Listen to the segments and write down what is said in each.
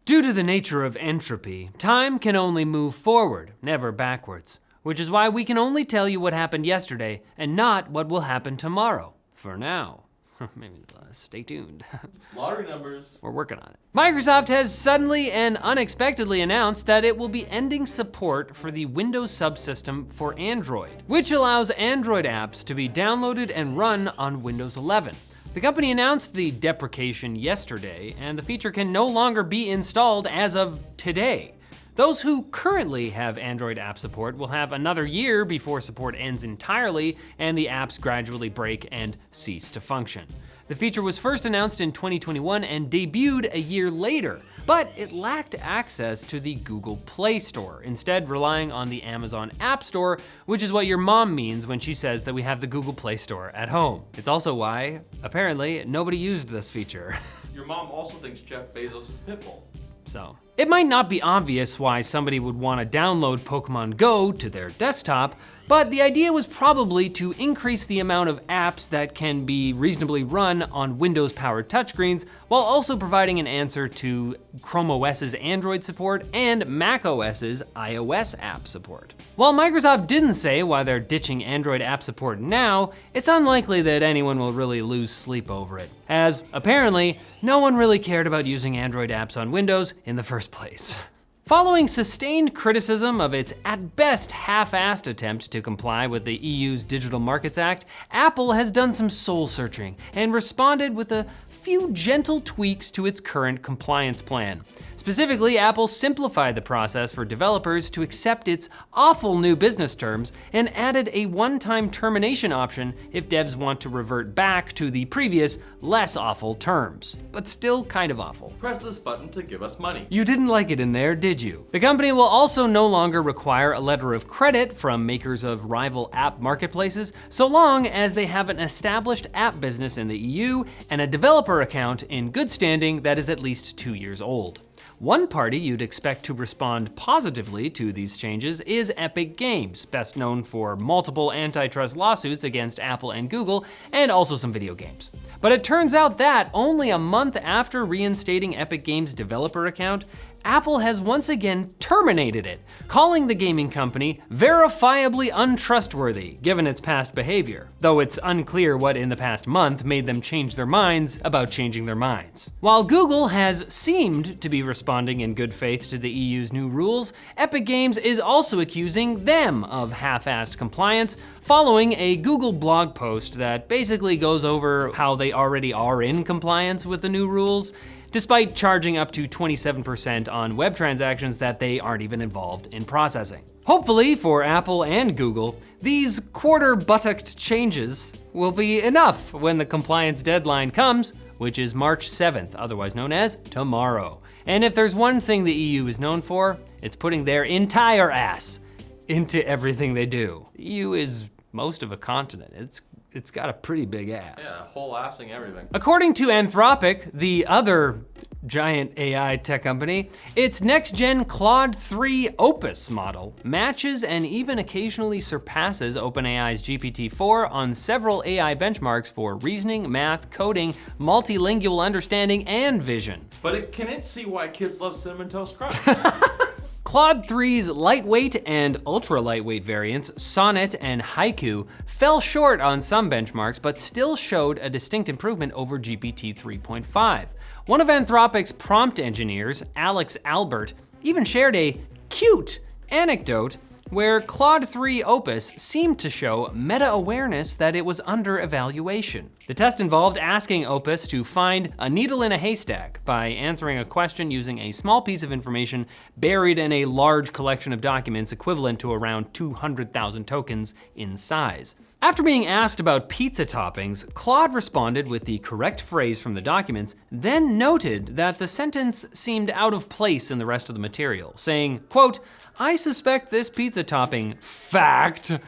Due to the nature of entropy, time can only move forward, never backwards, which is why we can only tell you what happened yesterday and not what will happen tomorrow, for now. Maybe stay tuned. Lottery numbers. We're working on it. Microsoft has suddenly and unexpectedly announced that it will be ending support for the Windows subsystem for Android, which allows Android apps to be downloaded and run on Windows 11. The company announced the deprecation yesterday, and the feature can no longer be installed as of today. Those who currently have Android app support will have another year before support ends entirely and the apps gradually break and cease to function. The feature was first announced in 2021 and debuted a year later, but it lacked access to the Google Play Store, instead relying on the Amazon App Store, which is what your mom means when she says that we have the Google Play Store at home. It's also why, apparently, nobody used this feature. Your mom also thinks Jeff Bezos is Pitbull. So, it might not be obvious why somebody would want to download Pokemon Go to their desktop, but the idea was probably to increase the amount of apps that can be reasonably run on Windows-powered touchscreens, while also providing an answer to Chrome OS's Android support and Mac OS's iOS app support. While Microsoft didn't say why they're ditching Android app support now, it's unlikely that anyone will really lose sleep over it, as apparently no one really cared about using Android apps on Windows in the first place. Following sustained criticism of its at best half-assed attempt to comply with the EU's Digital Markets Act, Apple has done some soul searching and responded with a few gentle tweaks to its current compliance plan. Specifically, Apple simplified the process for developers to accept its awful new business terms and added a one-time termination option if devs want to revert back to the previous, less awful terms, but still kind of awful. Press this button to give us money. You didn't like it in there, did you? The company will also no longer require a letter of credit from makers of rival app marketplaces, so long as they have an established app business in the EU and a developer account in good standing that is at least 2 years old. One party you'd expect to respond positively to these changes is Epic Games, best known for multiple antitrust lawsuits against Apple and Google, and also some video games. But it turns out that only a month after reinstating Epic Games' developer account, Apple has once again terminated it, calling the gaming company verifiably untrustworthy given its past behavior, though it's unclear what in the past month made them change their minds about changing their minds. While Google has seemed to be responding in good faith to the EU's new rules, Epic Games is also accusing them of half-assed compliance, following a Google blog post that basically goes over how they already are in compliance with the new rules, despite charging up to 27% on web transactions that they aren't even involved in processing. Hopefully for Apple and Google, these quarter-buttocked changes will be enough when the compliance deadline comes, which is March 7th, otherwise known as tomorrow. And if there's one thing the EU is known for, it's putting their entire ass into everything they do. The EU is most of a continent. It's got a pretty big ass. Yeah, whole assing everything. According to Anthropic, the other giant AI tech company, its next-gen Claude 3 Opus model matches and even occasionally surpasses OpenAI's GPT-4 on several AI benchmarks for reasoning, math, coding, multilingual understanding, and vision. But can it see why kids love Cinnamon Toast Crunch? Claude 3's lightweight and ultra-lightweight variants, Sonnet and Haiku, fell short on some benchmarks, but still showed a distinct improvement over GPT 3.5. One of Anthropic's prompt engineers, Alex Albert, even shared a cute anecdote where Claude 3 Opus seemed to show meta-awareness that it was under evaluation. The test involved asking Opus to find a needle in a haystack by answering a question using a small piece of information buried in a large collection of documents equivalent to around 200,000 tokens in size. After being asked about pizza toppings, Claude responded with the correct phrase from the documents, then noted that the sentence seemed out of place in the rest of the material, saying, quote, "I suspect this pizza topping fact,"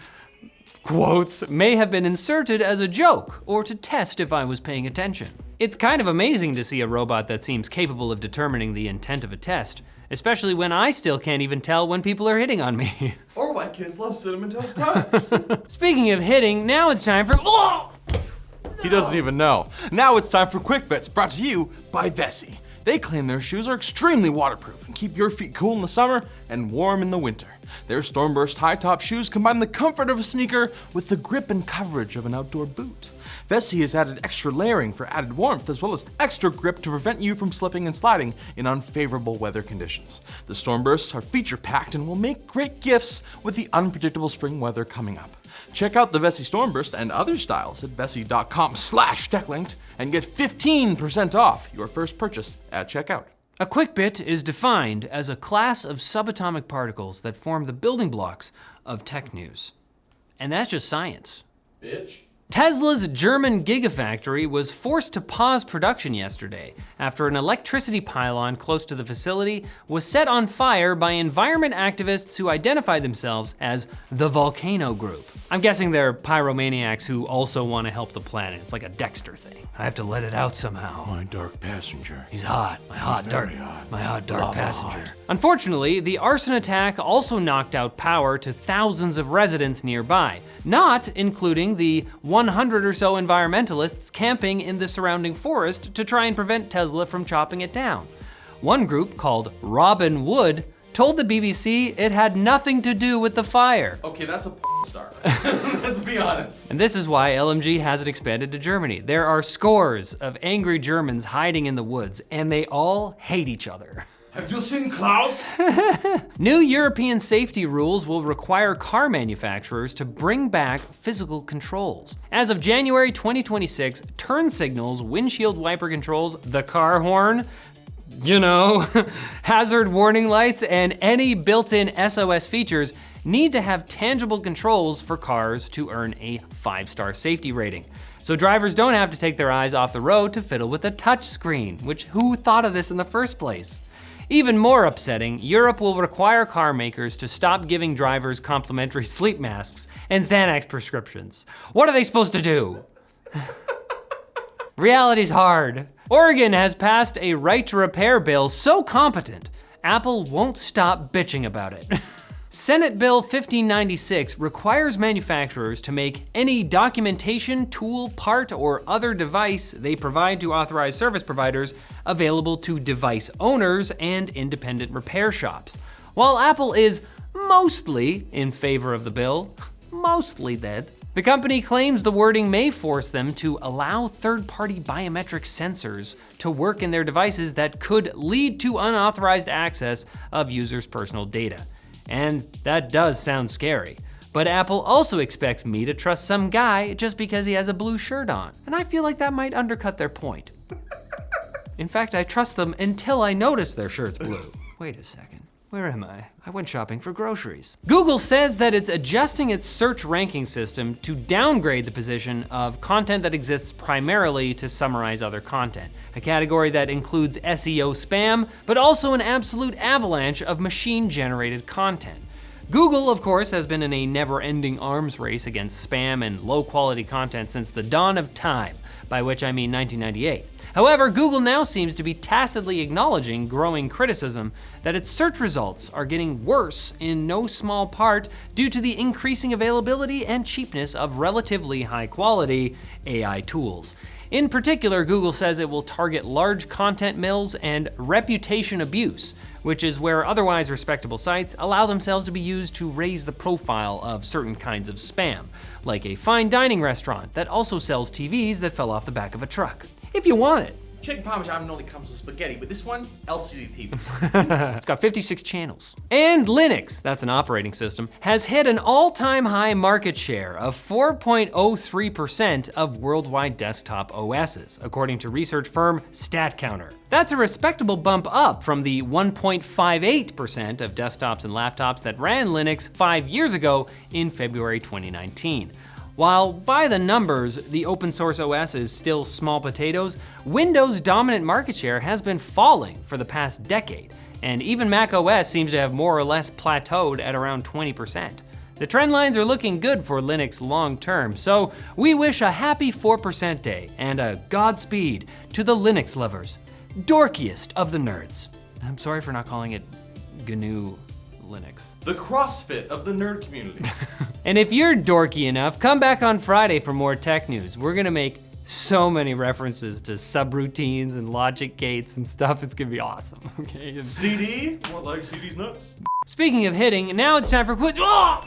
quotes, "may have been inserted as a joke or to test if I was paying attention." It's kind of amazing to see a robot that seems capable of determining the intent of a test, especially when I still can't even tell when people are hitting on me. Or why kids love Cinnamon Toast Crunch. Speaking of hitting, now it's time for, oh! He doesn't even know. Now it's time for Quick Bits, brought to you by Vessi. They claim their shoes are extremely waterproof and keep your feet cool in the summer and warm in the winter. Their Stormburst high-top shoes combine the comfort of a sneaker with the grip and coverage of an outdoor boot. Vessi has added extra layering for added warmth as well as extra grip to prevent you from slipping and sliding in unfavorable weather conditions. The Stormbursts are feature-packed and will make great gifts with the unpredictable spring weather coming up. Check out the Vessi Stormburst and other styles at vessi.com/techlinked and get 15% off your first purchase at checkout. A quickbit is defined as a class of subatomic particles that form the building blocks of tech news. And that's just science. Bitch. Tesla's German Gigafactory was forced to pause production yesterday after an electricity pylon close to the facility was set on fire by environment activists who identify themselves as the Volcano Group. I'm guessing they're pyromaniacs who also want to help the planet. It's like a Dexter thing. I have to let it out somehow. My dark passenger. He's hot, my hot dark Lava passenger. hot. Unfortunately, the arson attack also knocked out power to thousands of residents nearby, not including the 100 or so environmentalists camping in the surrounding forest to try and prevent Tesla from chopping it down. One group, called Robin Wood, told the BBC it had nothing to do with the fire. Okay, that's a star. Let's be honest. And this is why LMG hasn't expanded to Germany. There are scores of angry Germans hiding in the woods, and they all hate each other. Have you seen Klaus? New European safety rules will require car manufacturers to bring back physical controls. As of January 2026, turn signals, windshield wiper controls, the car horn, hazard warning lights, and any built-in SOS features need to have tangible controls for cars to earn a 5-star safety rating. So drivers don't have to take their eyes off the road to fiddle with a touch screen, which who thought of this in the first place? Even more upsetting, Europe will require car makers to stop giving drivers complimentary sleep masks and Xanax prescriptions. What are they supposed to do? Reality's hard. Oregon has passed a right to repair bill so competent, Apple won't stop bitching about it. Senate Bill 1596 requires manufacturers to make any documentation, tool, part, or other device they provide to authorized service providers available to device owners and independent repair shops. While Apple is mostly in favor of the bill, mostly dead, the company claims the wording may force them to allow third-party biometric sensors to work in their devices that could lead to unauthorized access of users' personal data. And that does sound scary. But Apple also expects me to trust some guy just because he has a blue shirt on. And I feel like that might undercut their point. In fact, I trust them until I notice their shirt's blue. Wait a second, where am I? I went shopping for groceries. Google says that it's adjusting its search ranking system to downgrade the position of content that exists primarily to summarize other content, a category that includes SEO spam, but also an absolute avalanche of machine-generated content. Google, of course, has been in a never-ending arms race against spam and low-quality content since the dawn of time, by which I mean 1998. However, Google now seems to be tacitly acknowledging growing criticism that its search results are getting worse in no small part due to the increasing availability and cheapness of relatively high-quality AI tools. In particular, Google says it will target large content mills and reputation abuse, which is where otherwise respectable sites allow themselves to be used to raise the profile of certain kinds of spam, like a fine dining restaurant that also sells TVs that fell off the back of a truck. If you want it. Chicken parmesan only comes with spaghetti, but this one, LCD TV. It's got 56 channels. And Linux, that's an operating system, has hit an all-time high market share of 4.03% of worldwide desktop OSs, according to research firm StatCounter. That's a respectable bump up from the 1.58% of desktops and laptops that ran Linux 5 years ago in February 2019. While by the numbers, the open source OS is still small potatoes, Windows' dominant market share has been falling for the past decade, and even Mac OS seems to have more or less plateaued at around 20%. The trend lines are looking good for Linux long term, so we wish a happy 4% day and a Godspeed to the Linux lovers, dorkiest of the nerds. I'm sorry for not calling it GNU Linux. The CrossFit of the nerd community. And if you're dorky enough, come back on Friday for more tech news. We're gonna make so many references to subroutines and logic gates and stuff. It's gonna be awesome, okay? CD? More like CD's nuts. Speaking of hitting, now it's time for quiz. Oh!